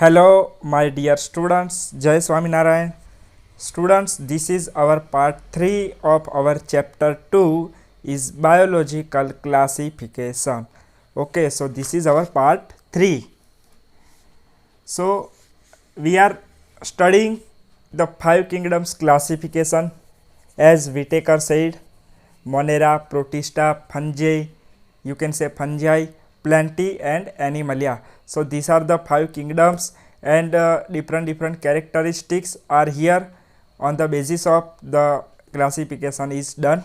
Hello, my dear students. Jai Swaminarayan. Students, this is our part 3 of our chapter 2 is biological classification. Okay, so this is our part 3. So, we are studying the five kingdoms classification as Whitaker said Monera, Protista, Fungi, you can say fungi, Plantae and Animalia. So these are the five kingdoms and different characteristics are here on the basis of the classification is done.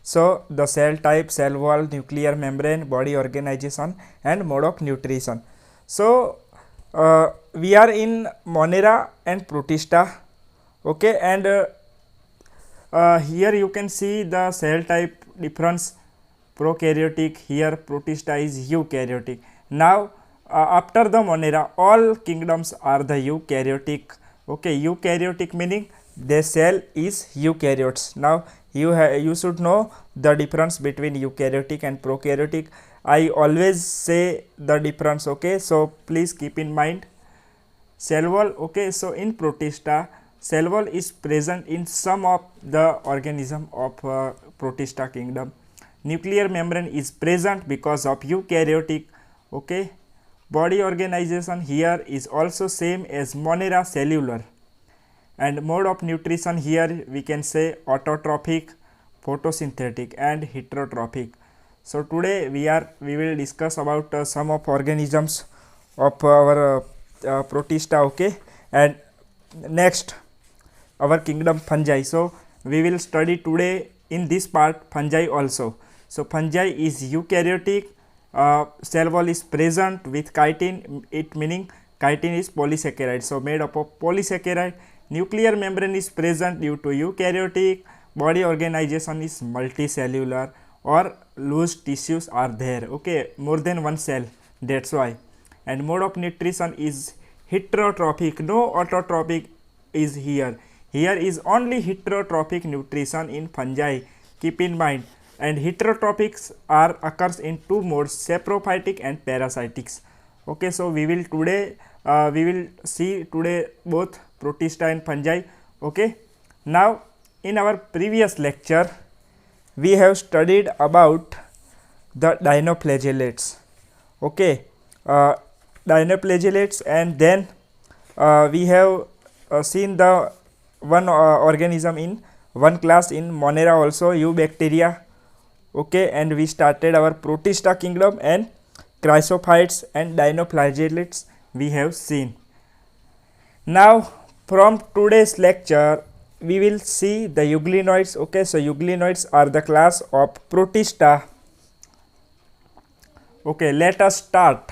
So the cell type, cell wall, nuclear membrane, body organization and mode of nutrition. So we are in Monera and Protista, okay, and here you can see the cell type difference, prokaryotic, here Protista is eukaryotic. Now after the Monera all kingdoms are the eukaryotic, okay, eukaryotic meaning the cell is eukaryotes. Now you should know the difference between eukaryotic and prokaryotic. I always say the difference, okay, so please keep in mind. Cell wall, okay, so in Protista cell wall is present in some of the organism of Protista kingdom. Nuclear membrane is present because of eukaryotic, okay. Body organization here is also same as Monera, cellular, and mode of nutrition here we can say autotrophic, photosynthetic and heterotrophic. So today we will discuss about some of organisms of our Protista, okay, and next our kingdom fungi. So we will study today in this part fungi also. So fungi is eukaryotic, cell wall is present with chitin, it meaning chitin is polysaccharide, so made up of polysaccharide. Nuclear membrane is present due to eukaryotic, body organization is multicellular or loose tissues are there, okay, more than one cell, that's why. And mode of nutrition is heterotrophic, no autotrophic is here. Here is only heterotrophic nutrition in fungi, keep in mind. And heterotrophics are occurs in two modes, saprophytic and parasitics, okay. So we will see today both Protista and fungi, okay. Now in our previous lecture we have studied about the dinoflagellates, okay, dinoflagellates, and then we have seen the one organism in one class in Monera also, eubacteria, okay, and we started our Protista kingdom and chrysophytes and dinoflagellates we have seen. Now from today's lecture we will see the euglenoids, okay. So euglenoids are the class of Protista, okay. Let us start.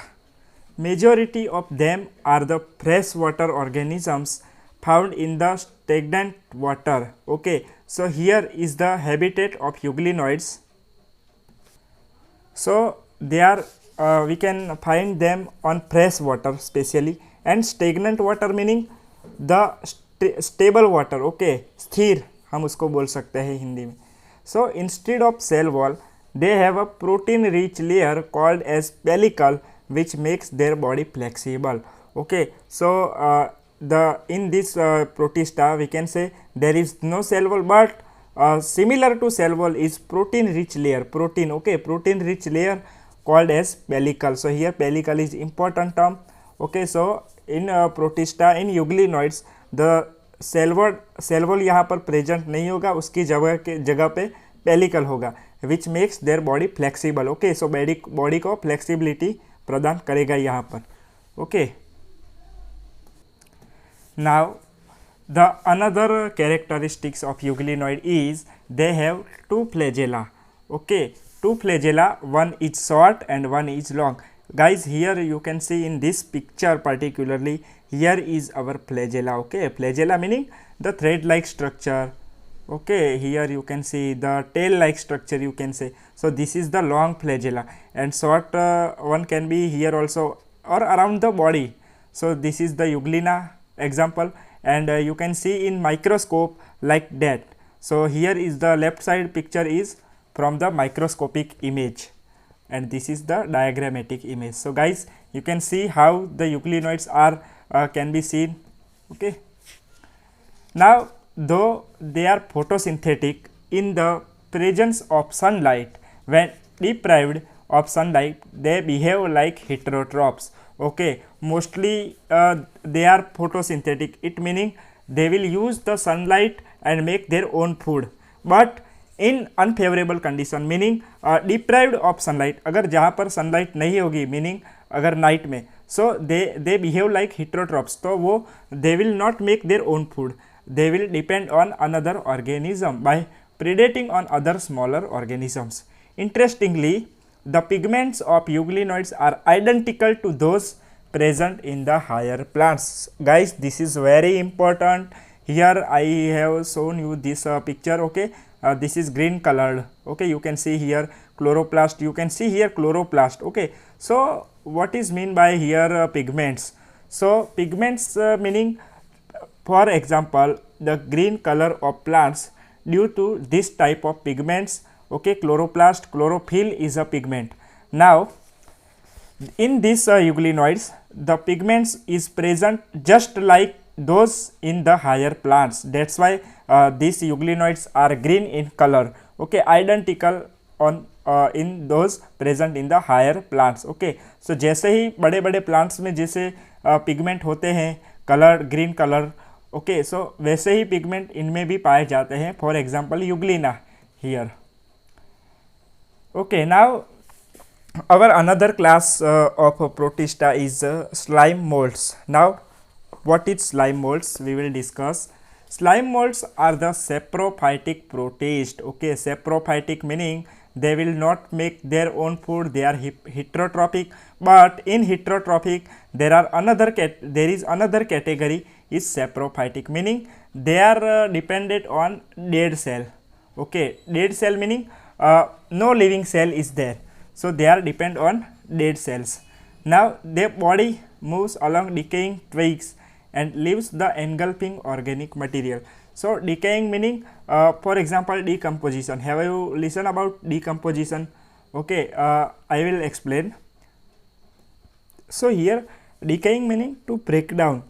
Majority of them are the freshwater organisms found in the stagnant water, okay. So here is the habitat of euglenoids. So they are we can find them on fresh water specially, and stagnant water meaning the stable water, okay, स्थिर हम उसको बोल सकते हैं हिंदी में. So instead of cell wall they have a protein rich layer called as pellicle which makes their body flexible, okay. So the in this Protista we can say there is no cell wall, but similar to cell wall is protein rich layer, protein, okay, protein rich layer called as pellicle. So here pellicle is important term, okay. So in Protista, in euglenoids the cell wall यहाँ पर present नहीं होगा, उसकी जगह पे pellicle होगा which makes their body flexible, okay. So body को flexibility प्रदान करेगा यहाँ पर, okay. Now the another characteristics of euglenoid is they have two flagella, okay, two flagella, one is short and one is long. Guys, here you can see in this picture particularly, here is our flagella, okay. Flagella meaning the thread like structure, okay. Here you can see the tail like structure, you can say. So this is the long flagella, and short one can be here also or around the body. So this is the euglena example, and you can see in microscope like that. So here is the left side picture is from the microscopic image, and this is the diagrammatic image. So guys, you can see how the euglenoids are can be seen. Okay. Now, though they are photosynthetic in the presence of sunlight, when deprived of sunlight, they behave like heterotrophs. Okay, mostly they are photosynthetic. It meaning they will use the sunlight and make their own food. But in unfavorable condition, meaning deprived of sunlight, अगर जहाँ पर sunlight नहीं होगी, meaning अगर night में, so they behave like heterotrophs. तो वो they will not make their own food. They will depend on another organism by predating on other smaller organisms. Interestingly, the pigments of euglenoids are identical to those present in the higher plants. Guys, this is very important. Here I have shown you this picture. Okay, this is green colored. Okay, you can see here chloroplast, you can see here chloroplast. Okay, so what is mean by here pigments? So pigments meaning, for example, the green color of plants due to this type of pigments. Okay, chloroplast, chlorophyll is a pigment. Now in these euglenoids, the pigments is present just like those in the higher plants. That's why these euglenoids are green in color. Okay, identical on in those present in the higher plants. Okay, so जैसे ही बड़े बड़े plants में जैसे pigment होते हैं colour green colour, okay, सो वैसे ही pigment इनमें भी पाए जाते हैं. For example Euglena here. Okay, now our another class of protista is slime molds. Now what is slime molds we will discuss. Slime molds are the saprophytic protist. Okay, saprophytic meaning they will not make their own food, they are heterotrophic. But in heterotrophic there is another category is saprophytic, meaning they are dependent on dead cell. Okay, dead cell meaning no living cell is there, so they are depend on dead cells. Now their body moves along decaying twigs and leaves the engulfing organic material. So decaying meaning for example decomposition. Have you listened about decomposition? Okay, I will explain. So here decaying meaning to break down,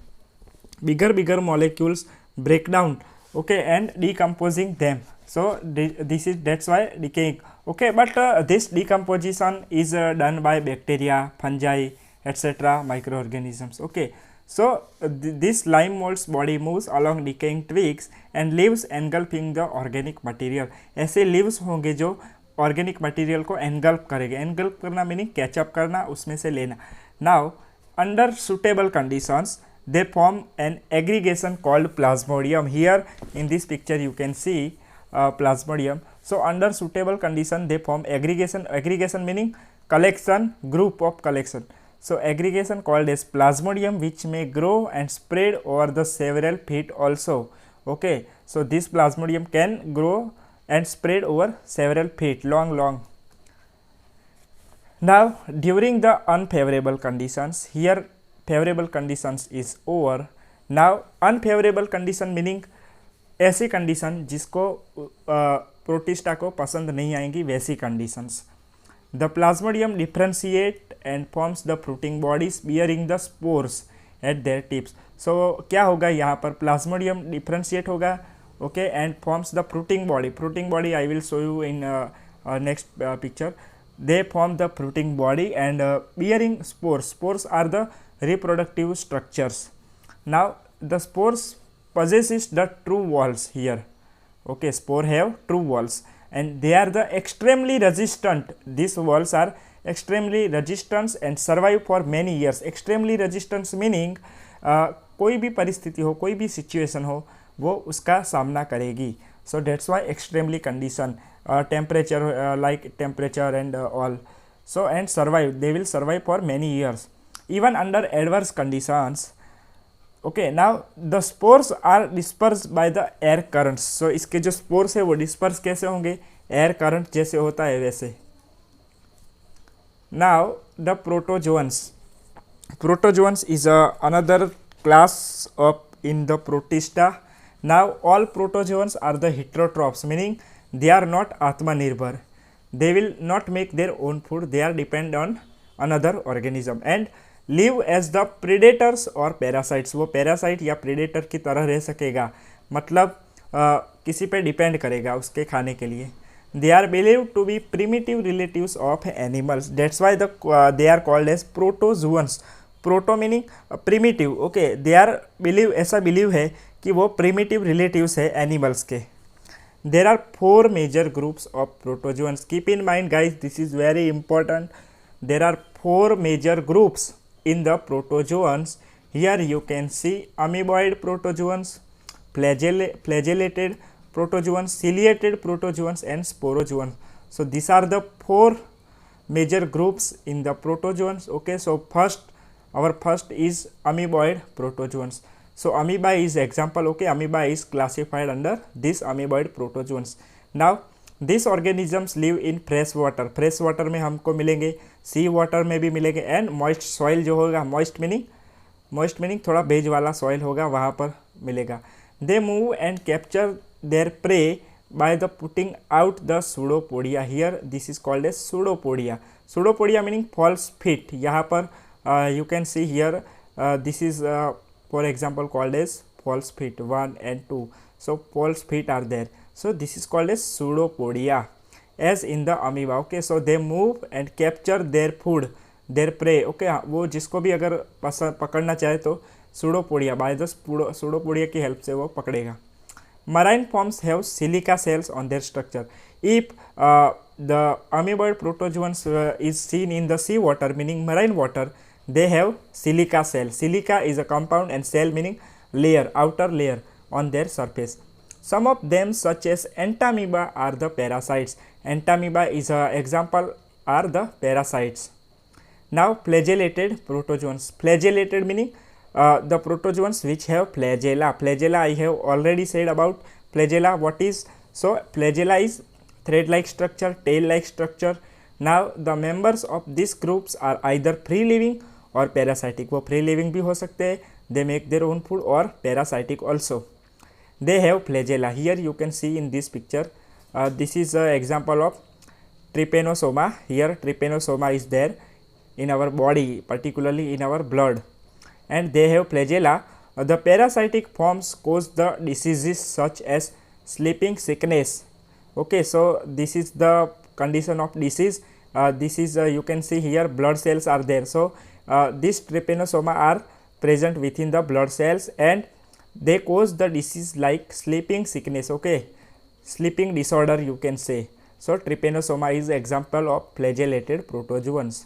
bigger molecules break down, okay, and decomposing them. So this is, that's why decaying. Okay, but this decomposition is done by bacteria, fungi, etc., microorganisms. Okay, so this slime mold's body moves along decaying twigs and leaves engulfing the organic material. ऐसे leaves होंगे जो organic material को engulf करेंगे. engulf करना meaning catch up करना, उसमें से लेना. Now under suitable conditions they form an aggregation called plasmodium. Here in this picture you can see plasmodium. So under suitable condition they form aggregation. Aggregation meaning collection, group of collection. So aggregation called as plasmodium, which may grow and spread over the several feet also. Okay, so this plasmodium can grow and spread over several feet long. Now during the unfavorable conditions, here favorable conditions is over. Now unfavorable condition meaning ऐसी condition जिसको protista को पसंद नहीं आएंगी, वैसी conditions. The plasmodium differentiate and forms the fruiting bodies bearing the spores at their tips. So क्या होगा यहाँ पर, प्लाज्मोडियम डिफ्रेंशिएट होगा, okay, and forms the fruiting body. Fruiting body I will show you in next picture. They form the fruiting body and bearing spores. Spores are the reproductive structures. Now the spores possesses the true walls here. Okay, spore have true walls and they are the extremely resistant. These walls are extremely resistant and survive for many years. Extremely resistant meaning कोई भी परिस्थिति हो, कोई भी situation हो, वो उसका सामना करेगी. So that's why extremely condition, temperature like temperature and all. So and survive, they will survive for many years even under adverse conditions. Okay, now the spores are dispersed by the air currents. So इसके जो spores है वो disperse कैसे होंगे, air current जैसे होता है वैसे. Now the protozoans. Protozoans is another class of in the protista. Now all protozoans are the heterotrophs, meaning they are not atmanirbhar. They will not make their own food, they are depend on another organism, and live as the predators और parasites, वो parasite या predator की तरह रह सकेगा, मतलब किसी पे डिपेंड करेगा उसके खाने के लिए। They are believe to be primitive relatives of animals, that's why they are called as protozoans. Proto meaning primitive, okay, they are believe, ऐसा बिलीव है कि वो प्रिमिटिव रिलेटिव्स है एनिमल्स के। There are four major groups of protozoans. Keep in mind guys, this is very important. There are four major groups in the protozoans. Here you can see amoeboid protozoans, flagellated protozoans, ciliated protozoans and sporozoans. So these are the four major groups in the protozoans. Okay, so our first is amoeboid protozoans. So amoeba is example, okay, amoeba is classified under this amoeboid protozoans. Now these organisms live in fresh water, fresh water में हमको मिलेंगे, सी water में भी मिलेंगे, and moist soil जो होगा, moist meaning थोड़ा beige वाला सॉइल होगा, वहाँ पर मिलेगा। They move and capture there pray by the putting out the pseudopodia. Here this is called as pseudopodia. Pseudopodia meaning false feet. यहाँ पर you can see here this is for example called as false feet 1 and 2. So false feet are there. So this is called as pseudopodia as in the amoeba. Okay, so they move and capture their food, their prey. Okay, वो जिसको भी अगर पकड़ना चाहे तो pseudopodia, by the pseudopodia की help से वो पकड़ेगा। Marine forms have silica cells on their structure. If the amoeboid protozoans is seen in the sea water, meaning marine water, they have silica cell. Silica is a compound and cell meaning layer, outer layer on their surface. Some of them such as entamoeba are the parasites. Entamoeba is a example are the parasites. Now flagellated protozoans. Flagellated meaning the protozoans which have flagella. Flagella I have already said about flagella. What is? So flagella is thread like structure, tail like structure. Now the members of these groups are either free living और parasitic, वो free living भी हो सकते हैं, they make their own food, और parasitic also. They have flagella. Here you can see in this picture, this is a example of trypanosoma. Here trypanosoma is there in our body, particularly in our blood, and they have flagella. The parasitic forms cause the diseases such as sleeping sickness. Okay, so this is the condition of disease. This is you can see here blood cells are there. So these trypanosoma are present within the blood cells and they cause the disease like sleeping sickness. Okay, sleeping disorder you can say. So trypanosoma is example of flagellated protozoans.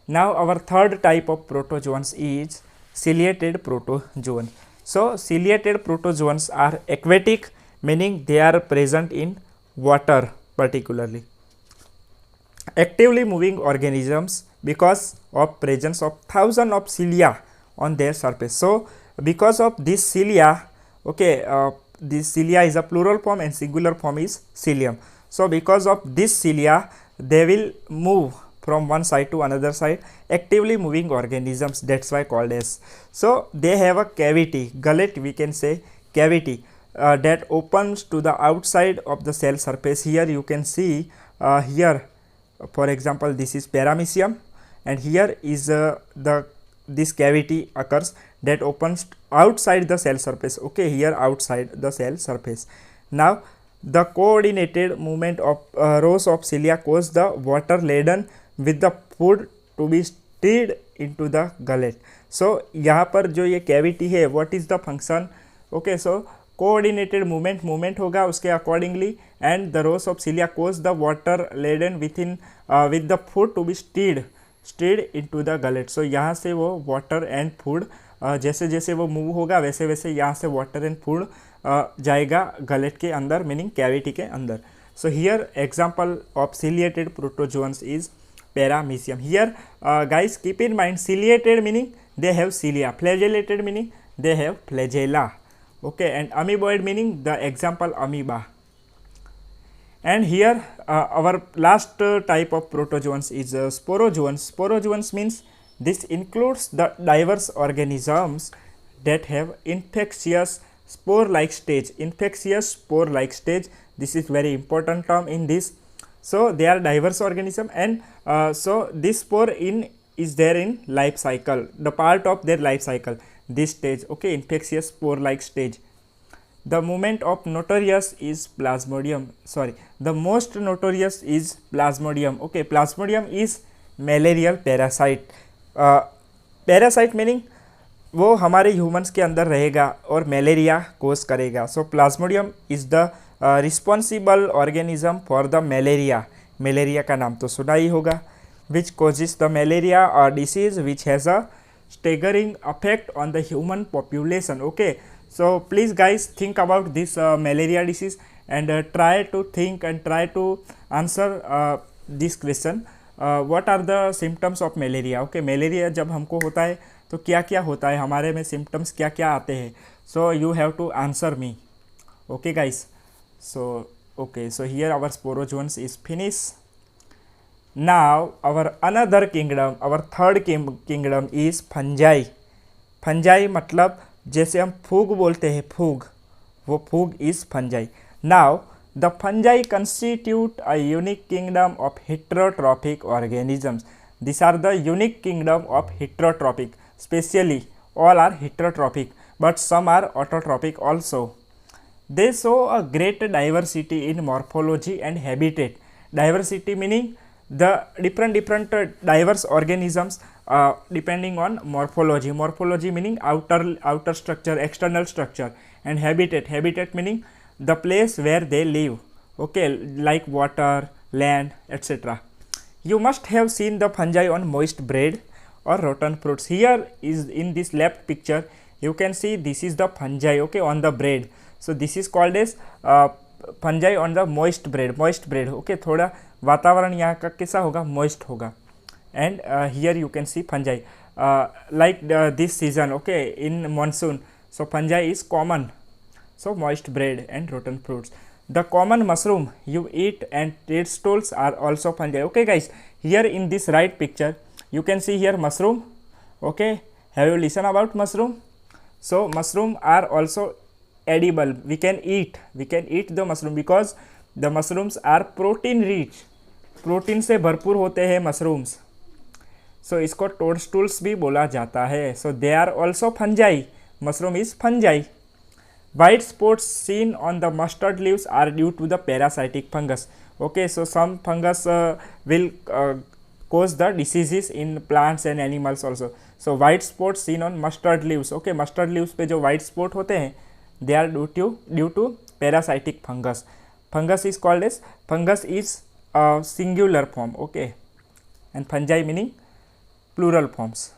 Now our third type of protozoans is ciliated protozoan. So ciliated protozoans are aquatic, meaning they are present in water, particularly actively moving organisms because of presence of thousands of cilia on their surface. So because of this cilia, okay, this cilia is a plural form and singular form is cilium. So because of this cilia they will move from one side to another side, actively moving organisms, that's why called as. So they have a cavity, gullet we can say, cavity that opens to the outside of the cell surface. Here you can see here for example this is paramecium and here is this cavity occurs that opens outside the cell surface. Okay, here outside the cell surface. Now the coordinated movement of rows of cilia cause the water laden with the food to be stirred into the gullet. So यहाँ पर जो ये cavity है, what is the function? Okay, so coordinated movement होगा उसके accordingly and the rows of cilia cause the water laden within with the food to be stirred into the gullet. So यहाँ से वो water and food जैसे जैसे वो move होगा वैसे वैसे यहाँ से water and food जाएगा गलेट के अंदर, मीनिंग कैविटी के अंदर. So here example of ciliated protozoans is paramecium. Here guys keep in mind ciliated meaning they have cilia, flagellated meaning they have flagella. Okay, and amoeboid meaning the example amoeba. And here our last type of protozoans is sporozoans. Sporozoans means this includes the diverse organisms that have infectious spore like stage. Infectious spore like stage, this is very important term in this. So they are diverse organism and so this spore in is there in life cycle, the part of their life cycle, this stage, okay, infectious spore like stage. The moment of notorious is plasmodium, sorry, the most notorious is plasmodium, okay. Plasmodium is malarial parasite, parasite meaning वो हमारे humans के अंदर रहेगा और malaria cause करेगा. So plasmodium is the responsible organism for the malaria. Malaria का नाम तो सुना ही होगा. विच कोजेस द मलेरिया और disease which has a staggering effect on the human population. Okay, so please guys think about this malaria disease and try to think and try to answer this question. What are the symptoms of malaria? Okay, malaria जब हमको होता है तो क्या क्या होता है, हमारे में symptoms क्या क्या आते हैं. So you have to answer me. Okay guys, so okay, so here our sporozoans is finished. Now our another kingdom, our third kingdom is fungi. Fungi मतलब जैसे हम फूग बोलते हैं, फूग, वो फूग is fungi. Now the fungi constitute a unique kingdom of heterotrophic organisms. These are the unique kingdom of heterotrophic. Specially all are heterotrophic, but some are autotrophic also. They show a great diversity in morphology and habitat. Diversity meaning the different diverse organisms depending on morphology. Morphology meaning outer structure, external structure, and habitat meaning the place where they live, okay, like water, land, etc. You must have seen the fungi on moist bread or rotten fruits. Here is in this left picture you can see this is the fungi, okay, on the bread. So this is called as fungi on the moist bread, okay. थोड़ा वातावरण यहाँ का कैसा होगा, moist होगा. And here you can see fungi like this season, okay, in monsoon. So fungi is common. So moist bread and rotten fruits. The common mushroom you eat and toadstools are also fungi. Okay guys, here in this right picture you can see here mushroom, okay. Have you listened about mushroom? So mushroom are also edible. We can eat the mushroom because the mushrooms are protein rich. Protein से भरपूर होते हैं mushrooms. सो इसको टोडस्टूल्स भी बोला जाता है. So they are also fungi. Mushroom is fungi. White spots seen on the mustard leaves are due to the parasitic fungus. Okay, so some fungus will cause the diseases in plants and animals also. So white spots seen on mustard leaves. Okay, mustard leaves पे जो white spot होते हैं they are due to parasitic fungus. Fungus is called as, fungus is a singular form, okay, and fungi meaning plural forms.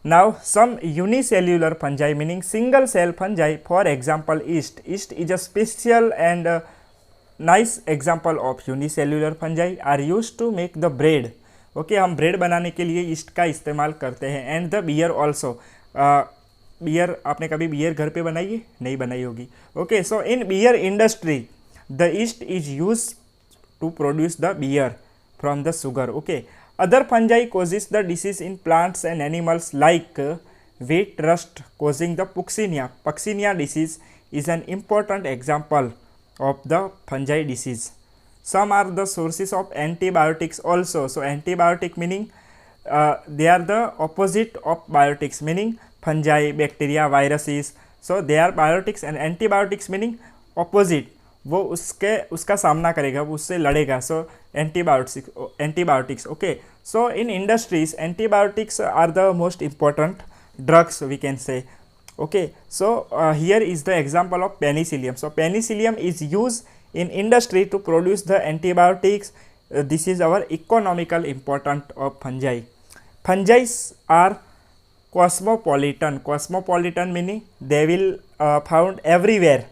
Now some unicellular fungi meaning single cell fungi, for example yeast. Yeast is a special and nice example of unicellular fungi are used to make the bread. Okay, हम bread बनाने के लिए yeast का इस्तेमाल करते हैं. And the beer also. Beer, आपने कभी बियर घर पे बनाई है? नहीं बनाई होगी. Okay, so in beer industry the yeast is use to produce the beer from the sugar. Okay, other fungi causes the disease in plants and animals like wheat rust causing the puccinia. Puccinia disease is an important example of the fungi disease. Some are the sources of antibiotics also. So antibiotic meaning they are the opposite of biotics, meaning fungi, bacteria, viruses. So they are biotics and antibiotics meaning opposite. वो उसका सामना करेगा, वो उससे लड़ेगा. So antibiotics. Okay, so in industries antibiotics are the most important drugs, we can say. Okay, so here is the example of penicillium. So penicillium is used in industry to produce the antibiotics. This is our economical important of fungi. Fungi are cosmopolitan. Cosmopolitan meaning they will found everywhere.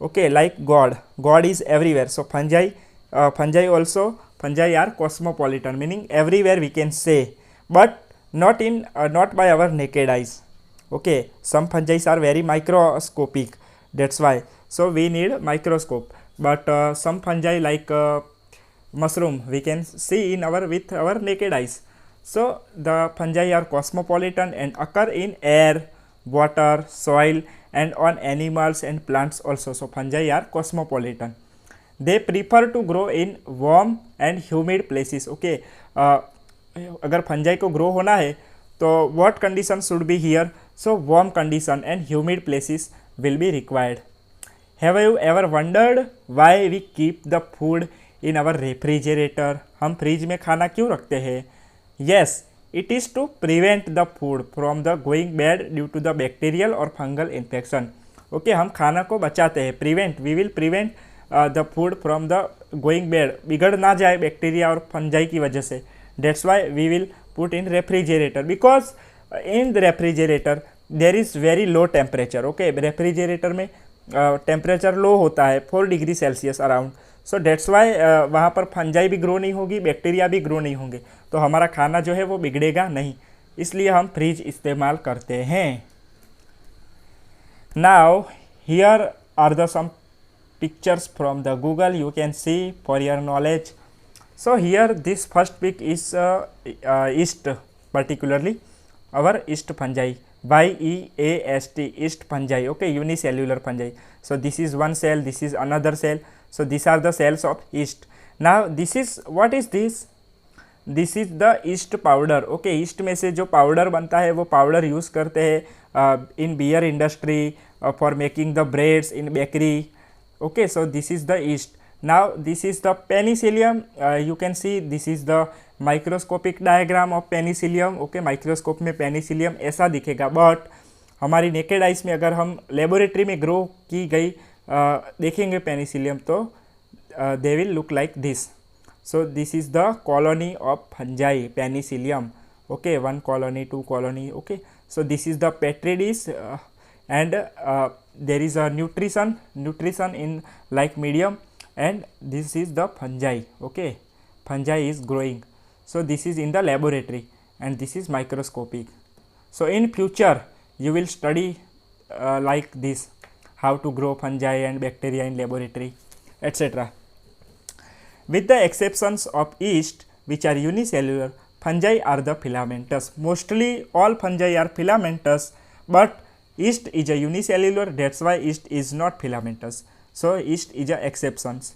Okay, like God is everywhere. So fungi also, fungi are cosmopolitan meaning everywhere, we can say, but not by our naked eyes. Okay, some fungi are very microscopic, that's why, so we need microscope. But some fungi like mushroom we can see with our naked eyes. So the fungi are cosmopolitan and occur in air, water, soil and on animals and plants also. So fungi are cosmopolitan. They prefer to grow in warm and humid places. Okay, अगर fungi को grow होना है तो what condition should be here, so warm condition and humid places will be required. Have you ever wondered why we keep the food in our refrigerator, हम fridge में खाना क्यों रखते हैं? Yes, it is to prevent the food from the going bad due to the bacterial और fungal infection. Okay, हम खाना को बचाते हैं, prevent, we will prevent the food from the going bad, बिगड़ ना जाए बैक्टीरिया और फंजाई की वजह से. That's why we will put in refrigerator, because in the refrigerator there is very low temperature. Okay, refrigerator में टेम्परेचर लो होता है 4 degree celsius around. So that's why वहाँ पर फंजाई भी ग्रो नहीं होगी, बैक्टीरिया भी ग्रो नहीं होंगे, तो हमारा खाना जो है वो बिगड़ेगा नहीं, इसलिए हम फ्रिज इस्तेमाल करते हैं. Now here are the some pictures from the Google, you can see for your knowledge. So here this first pic is yeast, particularly our yeast fungi, yeast, yeast fungi. Okay, unicellular fungi. So this is one cell, this is another cell. So these are the cells of yeast. Now this is, what is this? This is the east powder. Okay, east में से जो powder बनता है वो powder use करते हैं in beer industry for making the breads in bakery. Okay, so this is the yeast. Now this is the penicillium. You can see this is the microscopic diagram of penicillium. Okay, microscope में Penicillium ऐसा दिखेगा, but हमारी naked eyes में अगर हम laboratory में grow की गई देखेंगे पेनिसिलियम तो they will look like this. So this is the colony of fungi, Penicillium. Okay, 1 colony, 2 colony. Okay, so this is the petri dish and there is a nutrition in like medium, and this is the fungi. Okay, fungi is growing. So this is in the laboratory and this is microscopic. So in future you will study like this, how to grow fungi and bacteria in laboratory, etc. With the exceptions of yeast which are unicellular, fungi are the filamentous. Mostly all fungi are filamentous, but yeast is a unicellular, that's why yeast is not filamentous. So yeast is a exceptions.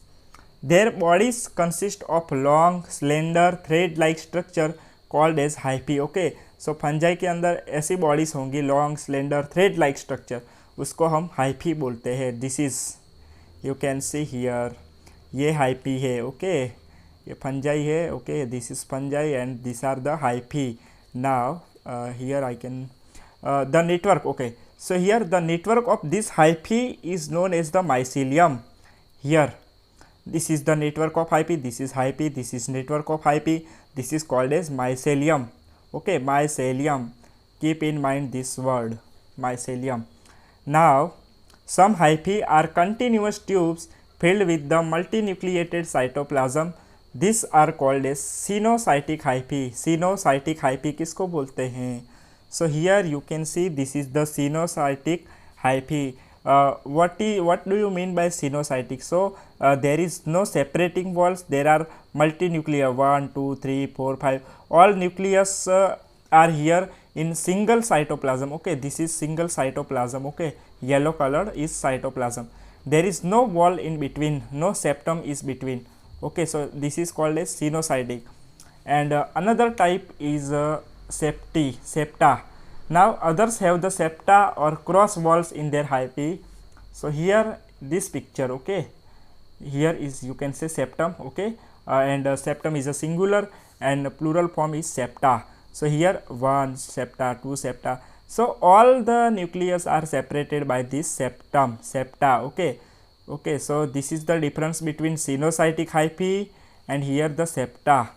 Their bodies consist of long slender thread like structure called as hyphae. Okay, so fungi के अंदर ऐसी bodies होंगी long slender thread like structure, उसको हम hyphae बोलते हैं. This is, you can see here, ये hyphae है. ओके, ये fungi है. Okay, this is fungi and these are the hyphae. Now here I can the network. Okay, so here the network of this hyphae is known as the mycelium. Here this is the network of hyphae, this is hyphae, this is network of hyphae, this is called as mycelium. Okay, mycelium, keep in mind this word, mycelium. Now some hyphae are continuous tubes filled with the multinucleated cytoplasm. These are called as cenocytic hyphae. Cenocytic hyphae किसको बोलते हैं? So here you can see this is the cenocytic hyphae. What do you mean by cenocytic? So there is no separating walls, there are multinuclear 1 2 3 4 5, all nucleus are here in single cytoplasm. Okay, this is single cytoplasm. Okay, yellow colored is cytoplasm, there is no wall in between, no septum is between. Okay, so this is called as cenocytic. And another type is septa. Now others have the septa or cross walls in their hyphae. So here this picture, okay, here is, you can say septum. Okay, and septum is a singular and plural form is septa. So here 1 septa, 2 septa. So all the nucleus are separated by this septum, septa. Okay, so this is the difference between cenocytic hyphae and here the septa.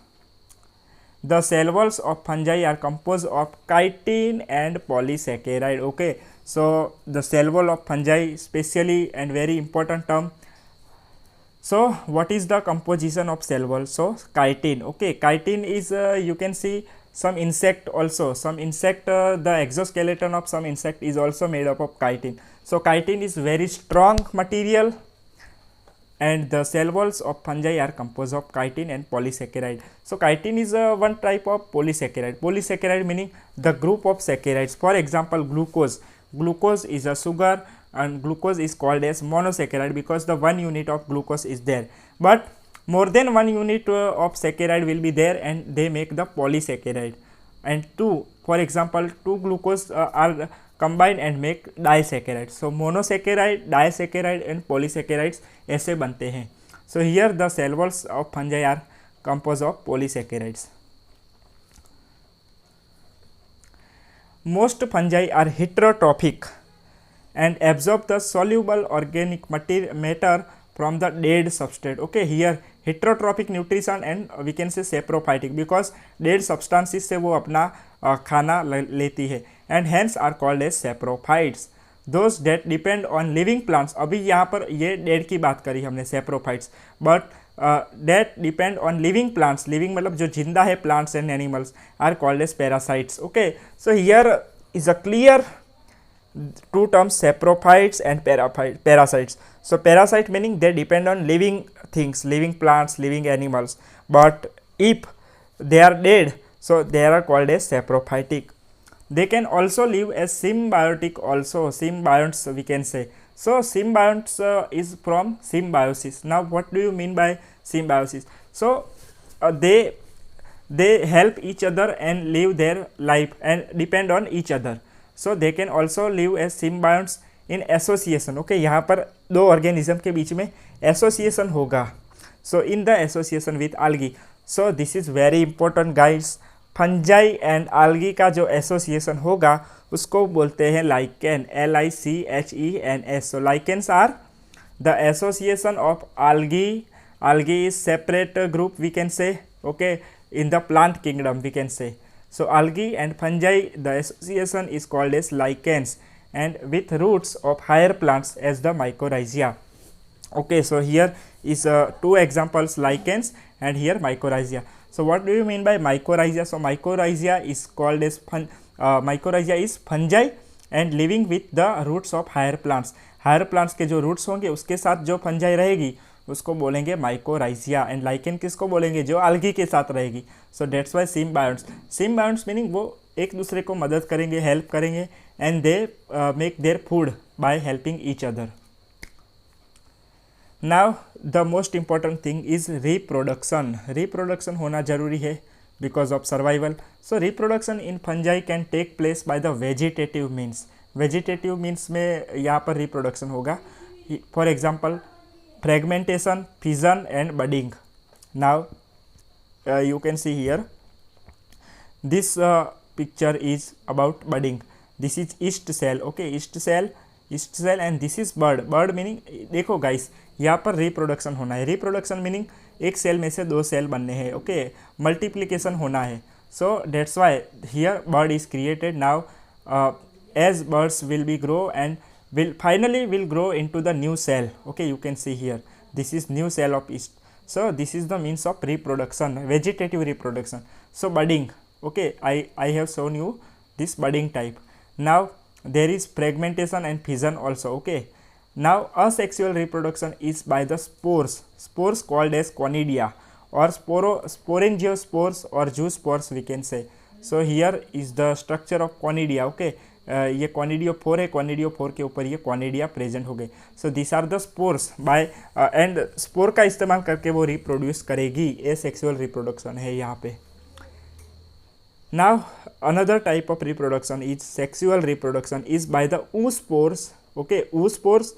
The cell walls of fungi are composed of chitin and polysaccharide. Okay, so the cell wall of fungi, especially and very important term. So what is the composition of cell wall? So chitin. Okay, chitin is you can see some insect also, some insect the exoskeleton of some insect is also made up of chitin. So chitin is very strong material, and the cell walls of fungi are composed of chitin and polysaccharide. So chitin is one type of polysaccharide. Polysaccharide meaning the group of saccharides. For example, glucose. Glucose is a sugar and glucose is called as monosaccharide because the one unit of glucose is there. But More than one unit of saccharide will be there, and they make the polysaccharide. And two, for example, two glucose are combined and make disaccharide. So monosaccharide, disaccharide and polysaccharides ऐसे बनते हैं. So here the cell walls of fungi are composed of polysaccharides. Most fungi are heterotrophic and absorb the soluble organic matter from the dead substrate. Okay, here heterotrophic nutrition and we can say saprophytic because dead substances से वो अपना खाना लेती है, and hence are called as saprophytes. Those that depend on living plants, अभी यहाँ पर ये dead की बात करी हमने saprophytes, but that depend on living plants, living मतलब जो जिंदा है plants and animals, are called as parasites. Okay, so here is a clear two terms, saprophytes and parasites. So parasite meaning they depend on living things, living plants, living animals, but if they are dead, so they are called as saprophytic. They can also live as symbiotic, also symbionts we can say. So symbionts is from symbiosis. Now what do you mean by symbiosis? So they help each other and live their life and depend on each other. So they can also live as symbionts in association. Okay, यहाँ पर दो organism के बीच में association होगा. So in the association with algae. So this is very important guys. Fungi and algae का जो association होगा उसको बोलते हैं lichen, LICHENS. So lichens are the association of algae. Algae is separate group we can say. Okay, in the plant kingdom we can say. So algae and fungi, the association is called as lichens, and with roots of higher plants as the mycorrhiza. Okay, so here is two examples, lichens and here mycorrhiza. So what do you mean by mycorrhiza? So mycorrhiza is called as mycorrhiza is fungi and living with the roots of higher plants. Higher plants के जो roots होंगे उसके साथ जो fungi रहेगी उसको बोलेंगे माइकोराइजिया, and lichen किसको बोलेंगे? जो algae के साथ रहेगी. So that's why symbionts. Symbionts meaning वो एक दूसरे को मदद करेंगे, हेल्प करेंगे, and they make their food by helping each other. Now the most important thing is reproduction. Reproduction होना जरूरी है because of survival. So reproduction in fungi can take place by the vegetative means. Vegetative means में यहाँ पर reproduction होगा. For example fragmentation, fission and budding. Now you can see here this picture is about budding. This is yeast cell. Okay, yeast cell and this is bud. Bud meaning देखो guys यहाँ पर reproduction होना है. Reproduction meaning एक cell में से दो cell बनने हैं. ओके, मल्टीप्लिकेशन होना है. So that's why here bud is created. Now as buds will be grow and will grow into the new cell. Okay, you can see here this is new cell of yeast. So this is the means of reproduction, vegetative reproduction. So budding. Okay, I have shown you this budding type. Now there is fragmentation and fission also. Okay, now asexual reproduction is by the spores called as conidia or sporangiospores or zoospores we can say. So here is the structure of conidia. Okay, ये कॉनिडियोफोर है. कॉनिडियोफोर के ऊपर ये conidia present हो गए. So this are the spores by and spore का इस्तेमाल करके वो रिप्रोड्यूस करेगी. ए सेक्सुअल रिप्रोडक्शन है यहाँ पे. Now another type of reproduction is sexual reproduction is by the oospores. Okay, oospores,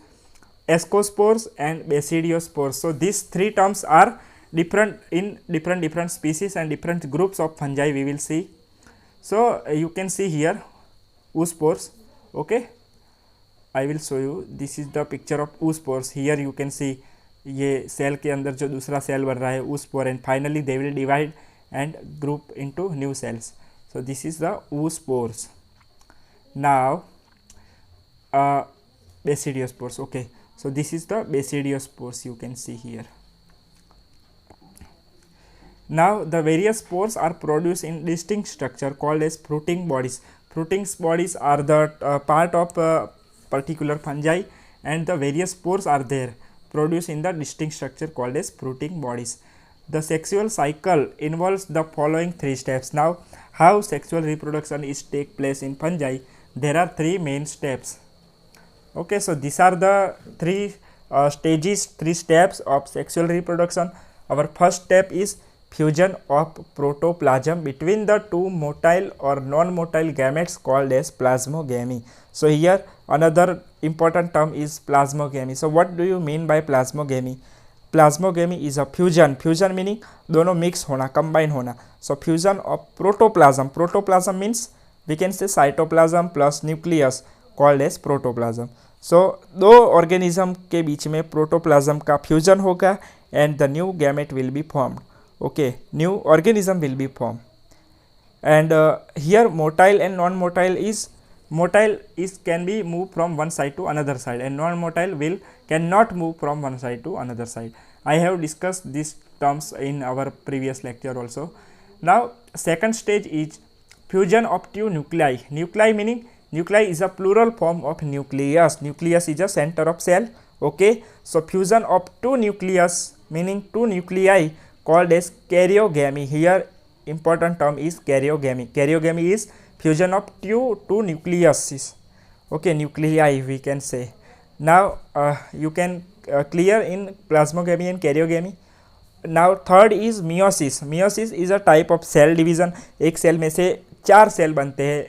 ascospores and basidiospores. So these three terms are different in different species and different groups of fungi we will see. So you can see here oospores. Okay, I will show you. This is the picture of oospores. Here you can see ये cell के अंदर जो दूसरा cell बन रहा है oospore, and finally they will divide and group into new cells. So this is the oospores. Now basidiospores. Okay, so this is the basidiospores you can see here. Now the various spores are produced in distinct structure called as fruiting bodies. Fruiting bodies are the part of particular fungi, and the various spores are there produced in the distinct structure called as fruiting bodies. The sexual cycle involves the following three steps. Now how sexual reproduction is take place in fungi? There are three main steps. Okay, so these are the three stages, three steps of sexual reproduction. our first step is fusion of protoplasm between the two motile or non-motile gametes called as plasmogamy. So here another important term is plasmogamy. So what do you mean by plasmogamy? Plasmogamy is a fusion, fusion meaning दोनों mix होना, combine होना. So fusion of protoplasm, protoplasm means we can say cytoplasm plus nucleus called as protoplasm. So दो organism के बीच में protoplasm का fusion होगा and the new gamete will be formed. Okay, new organism will be form. And here motile and non motile is, motile is can be moved from one side to another side and non-motile will cannot move from one side to another side. I have discussed these terms in our previous lecture also. Now second stage is fusion of two nuclei. Nuclei meaning nuclei is a plural form of nucleus. Nucleus is a center of cell. Okay, so fusion of two nucleus meaning two nuclei called as karyogamy. Here important term is karyogamy. Karyogamy is fusion of two nucleuses. Okay, nuclei we can say. Now you can clear in plasmogamy and karyogamy. Now third is meiosis. Meiosis is a type of cell division. एक cell में से 4 cell बनते हैं.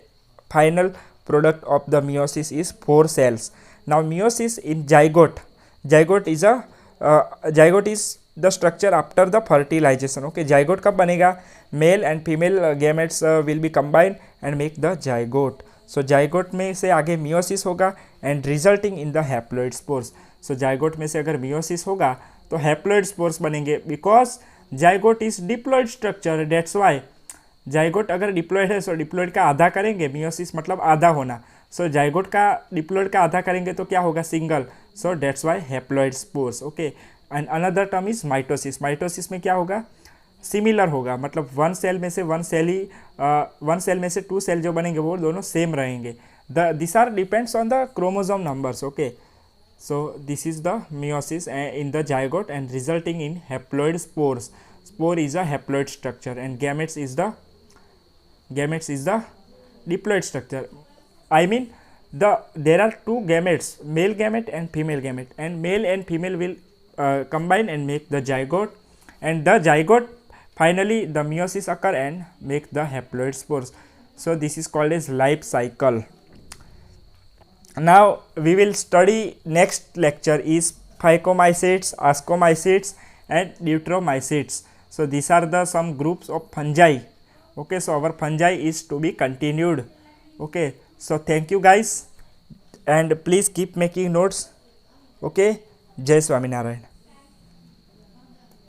Final product of the meiosis is 4 cells. Now meiosis in zygote. Zygote is the structure after the fertilization. Okay, zygote कब बनेगा? Male and female gametes will be combined and make the zygote. So zygote में से आगे meiosis होगा and resulting in the haploid spores. So zygote में से अगर meiosis होगा तो haploid spores बनेंगे because zygote is diploid structure. That's why zygote अगर diploid है so diploid का आधा करेंगे, meiosis मतलब आधा होना. So zygote का diploid का आधा करेंगे तो क्या होगा? Single. So that's why haploid spores. Okay, and another term is mitosis. Mitosis में क्या होगा? सिमिलर होगा, मतलब वन सेल में से टू सेल जो बनेंगे वो दोनों सेम रहेंगे. This are depends on the chromosome numbers. Okay, so this is the meiosis in the zygote and resulting in haploid spores. Spore is a haploid structure and gametes is the diploid structure. I mean there are two gametes, male gamete and female gamete, and male and female will combine and make the zygote, and the zygote finally the meiosis occur and make the haploid spores. So this is called as life cycle. Now we will study, next lecture is phycomycetes, ascomycetes and deuteromycetes. So these are the some groups of fungi. Okay, so our fungi is to be continued. Okay, so thank you guys and please keep making notes. Okay, Jai Swaminarayan.